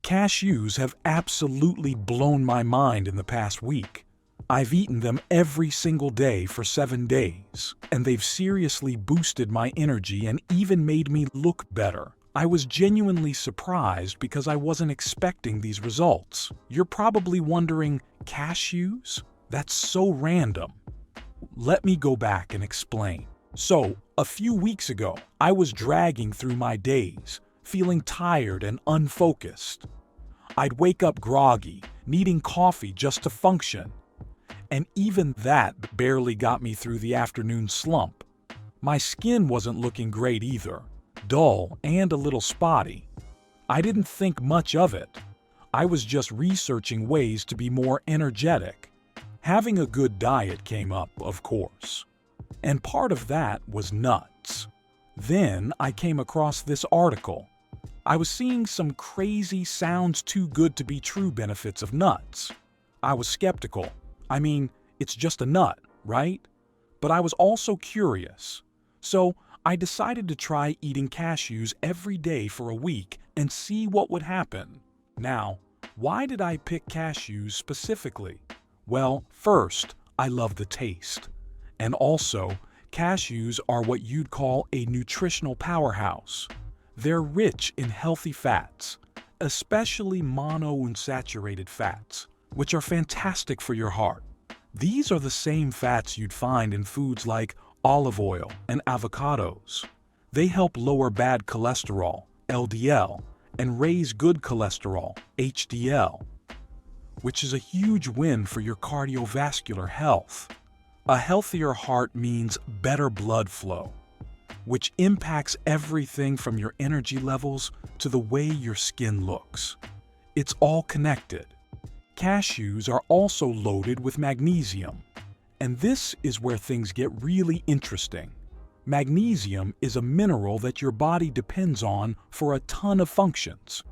Cashews have absolutely blown my mind in the past week. I've eaten them every single day for 7 days, and they've seriously boosted my energy and even made me look better. I was genuinely surprised because I wasn't expecting these results. You're probably wondering, cashews? That's so random. Let me go back and explain. So, a few weeks ago, I was dragging through my days, feeling tired and unfocused. I'd wake up groggy, needing coffee just to function. And even that barely got me through the afternoon slump. My skin wasn't looking great either, dull and a little spotty. I didn't think much of it. I was just researching ways to be more energetic. Having a good diet came up, of course. And part of that was nuts. Then I came across this article. I was seeing some crazy sounds too good to be true benefits of nuts. I was skeptical. I mean, it's just a nut, right? But I was also curious. So I decided to try eating cashews every day for a week and see what would happen. Now, why did I pick cashews specifically? Well, first, I love the taste. And also, cashews are what you'd call a nutritional powerhouse. They're rich in healthy fats, especially monounsaturated fats, which are fantastic for your heart. These are the same fats you'd find in foods like olive oil and avocados. They help lower bad cholesterol, LDL, and raise good cholesterol, HDL, which is a huge win for your cardiovascular health. A healthier heart means better blood flow, which impacts everything from your energy levels to the way your skin looks. It's all connected. Cashews are also loaded with magnesium, and this is where things get really interesting. Magnesium is a mineral that your body depends on for a ton of functions,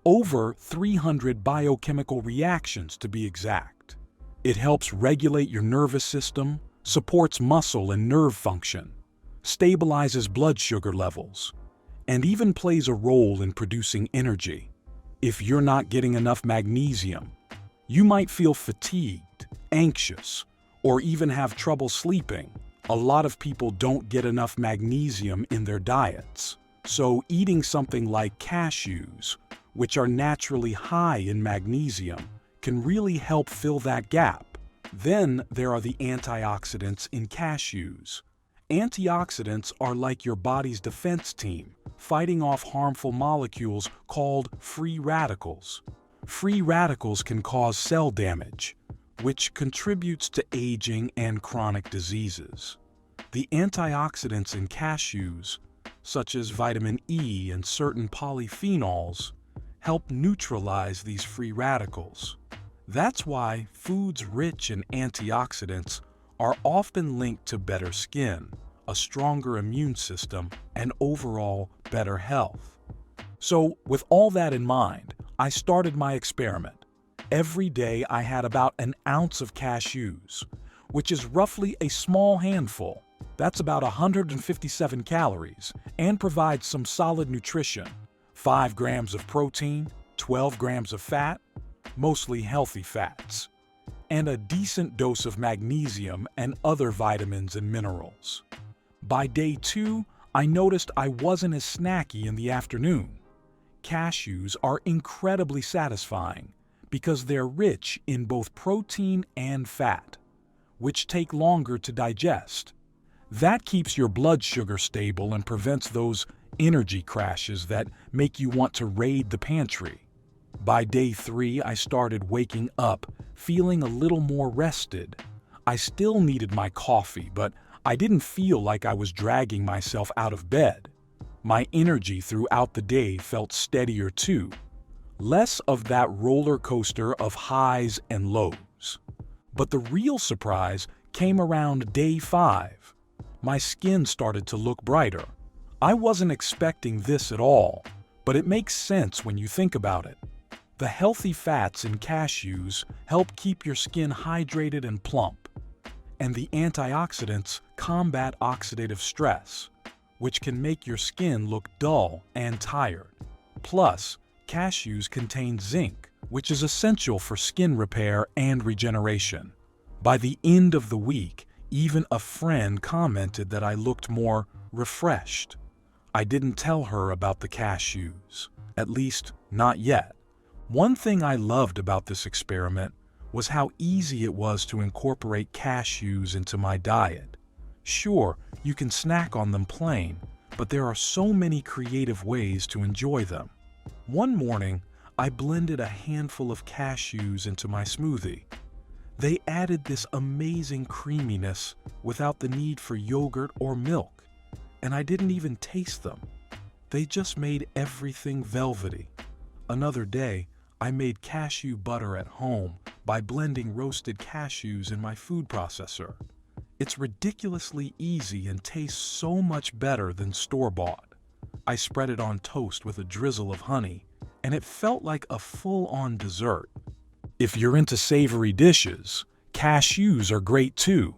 over 300 biochemical reactions to be exact. It helps regulate your nervous system, supports muscle and nerve function, stabilizes blood sugar levels, and even plays a role in producing energy. If you're not getting enough magnesium, you might feel fatigued, anxious, or even have trouble sleeping. A lot of people don't get enough magnesium in their diets, so eating something like cashews, which are naturally high in magnesium, can really help fill that gap. Then there are the antioxidants in cashews. Antioxidants are like your body's defense team, fighting off harmful molecules called free radicals. Free radicals can cause cell damage, which contributes to aging and chronic diseases. The antioxidants in cashews, such as vitamin E and certain polyphenols, help neutralize these free radicals. That's why foods rich in antioxidants are often linked to better skin, a stronger immune system, and overall better health. So, with all that in mind, I started my experiment. Every day I had about an ounce of cashews, which is roughly a small handful. That's about 157 calories and provides some solid nutrition. 5 grams of protein, 12 grams of fat, mostly healthy fats, and a decent dose of magnesium and other vitamins and minerals. By day 2, I noticed I wasn't as snacky in the afternoon. Cashews are incredibly satisfying because they're rich in both protein and fat, which take longer to digest. That keeps your blood sugar stable and prevents those energy crashes that make you want to raid the pantry. By day 3, I started waking up feeling a little more rested. I still needed my coffee, but I didn't feel like I was dragging myself out of bed. My energy throughout the day felt steadier too. Less of that roller coaster of highs and lows. But the real surprise came around day 5. My skin started to look brighter. I wasn't expecting this at all, but it makes sense when you think about it. The healthy fats in cashews help keep your skin hydrated and plump, and the antioxidants combat oxidative stress, which can make your skin look dull and tired. Plus, Cashews contain zinc, which is essential for skin repair and regeneration. By the end of the week, even a friend commented that I looked more refreshed. I didn't tell her about the cashews, at least not yet. One thing I loved about this experiment was how easy it was to incorporate cashews into my diet. Sure, you can snack on them plain, but there are so many creative ways to enjoy them. One morning, I blended a handful of cashews into my smoothie. They added this amazing creaminess without the need for yogurt or milk, and I didn't even taste them. They just made everything velvety. Another day, I made cashew butter at home by blending roasted cashews in my food processor. It's ridiculously easy and tastes so much better than store-bought. I spread it on toast with a drizzle of honey, and it felt like a full-on dessert. If you're into savory dishes, cashews are great too.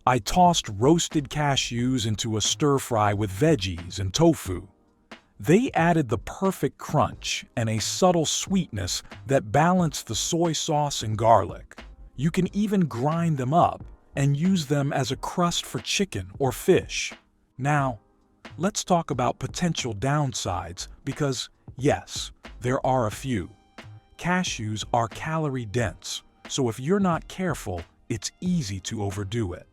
I tossed roasted cashews into a stir-fry with veggies and tofu. They added the perfect crunch and a subtle sweetness that balanced the soy sauce and garlic. You can even grind them up and use them as a crust for chicken or fish. Now, let's talk about potential downsides because, yes, there are a few. Cashews are calorie-dense, so if you're not careful, it's easy to overdo it.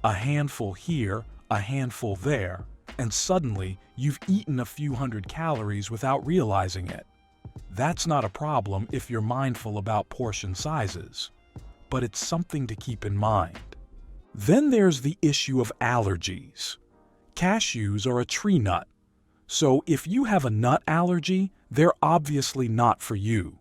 A handful here, a handful there, and suddenly you've eaten a few hundred calories without realizing it. That's not a problem if you're mindful about portion sizes, but it's something to keep in mind. Then there's the issue of allergies. Cashews are a tree nut, so if you have a nut allergy, they're obviously not for you.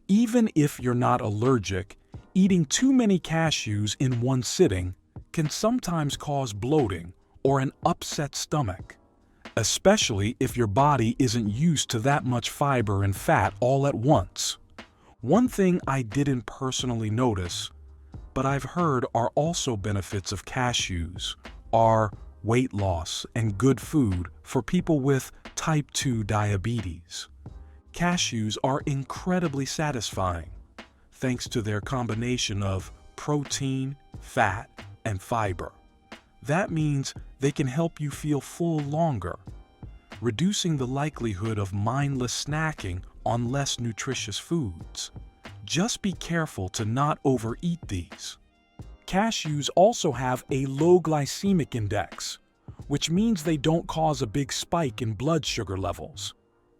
Even if you're not allergic, eating too many cashews in one sitting can sometimes cause bloating or an upset stomach, especially if your body isn't used to that much fiber and fat all at once. One thing I didn't personally notice, but I've heard are also benefits of cashews, are weight loss and good food for people with type 2 diabetes. Cashews are incredibly satisfying, thanks to their combination of protein, fat, and fiber. That means they can help you feel full longer, reducing the likelihood of mindless snacking on less nutritious foods. Just be careful to not overeat these. Cashews also have a low glycemic index, which means they don't cause a big spike in blood sugar levels.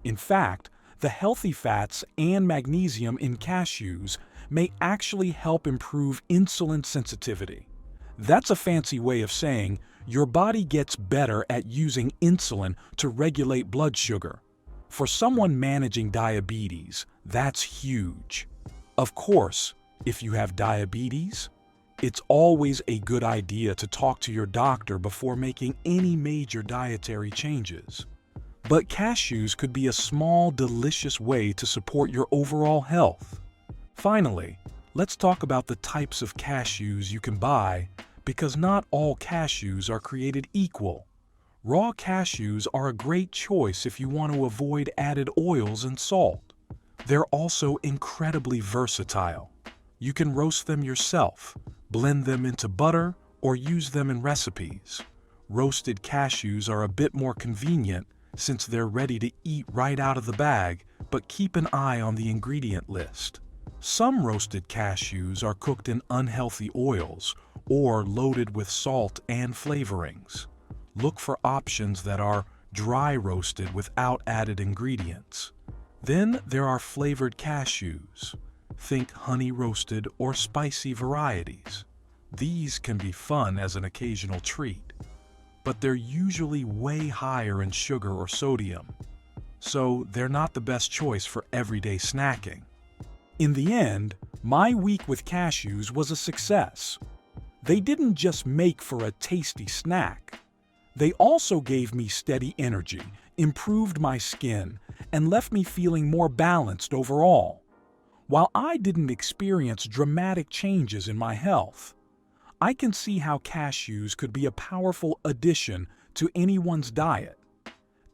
In fact, the healthy fats and magnesium in cashews may actually help improve insulin sensitivity. That's a fancy way of saying your body gets better at using insulin to regulate blood sugar. For someone managing diabetes, that's huge. Of course, if you have diabetes, it's always a good idea to talk to your doctor before making any major dietary changes. But cashews could be a small, delicious way to support your overall health. Finally, let's talk about the types of cashews you can buy, because not all cashews are created equal. Raw cashews are a great choice if you want to avoid added oils and salt. They're also incredibly versatile. You can roast them yourself, blend them into butter, or use them in recipes. Roasted cashews are a bit more convenient since they're ready to eat right out of the bag, but keep an eye on the ingredient list. Some roasted cashews are cooked in unhealthy oils or loaded with salt and flavorings. Look for options that are dry roasted without added ingredients. Then there are flavored cashews. Think honey roasted or spicy varieties. These can be fun as an occasional treat, but they're usually way higher in sugar or sodium, so they're not the best choice for everyday snacking. In the end, my week with cashews was a success. They didn't just make for a tasty snack. They also gave me steady energy, improved my skin, and left me feeling more balanced overall. While I didn't experience dramatic changes in my health, I can see how cashews could be a powerful addition to anyone's diet.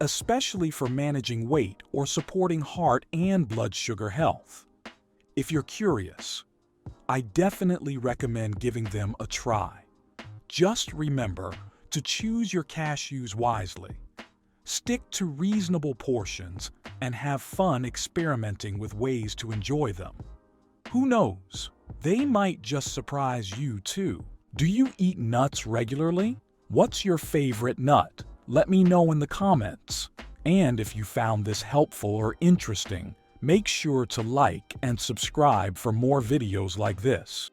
especially for managing weight or supporting heart and blood sugar health. If you're curious, I definitely recommend giving them a try. Just remember to choose your cashews wisely. Stick to reasonable portions and have fun experimenting with ways to enjoy them. Who knows? They might just surprise you too. Do you eat nuts regularly? What's your favorite nut? Let me know in the comments. And if you found this helpful or interesting, make sure to like and subscribe for more videos like this.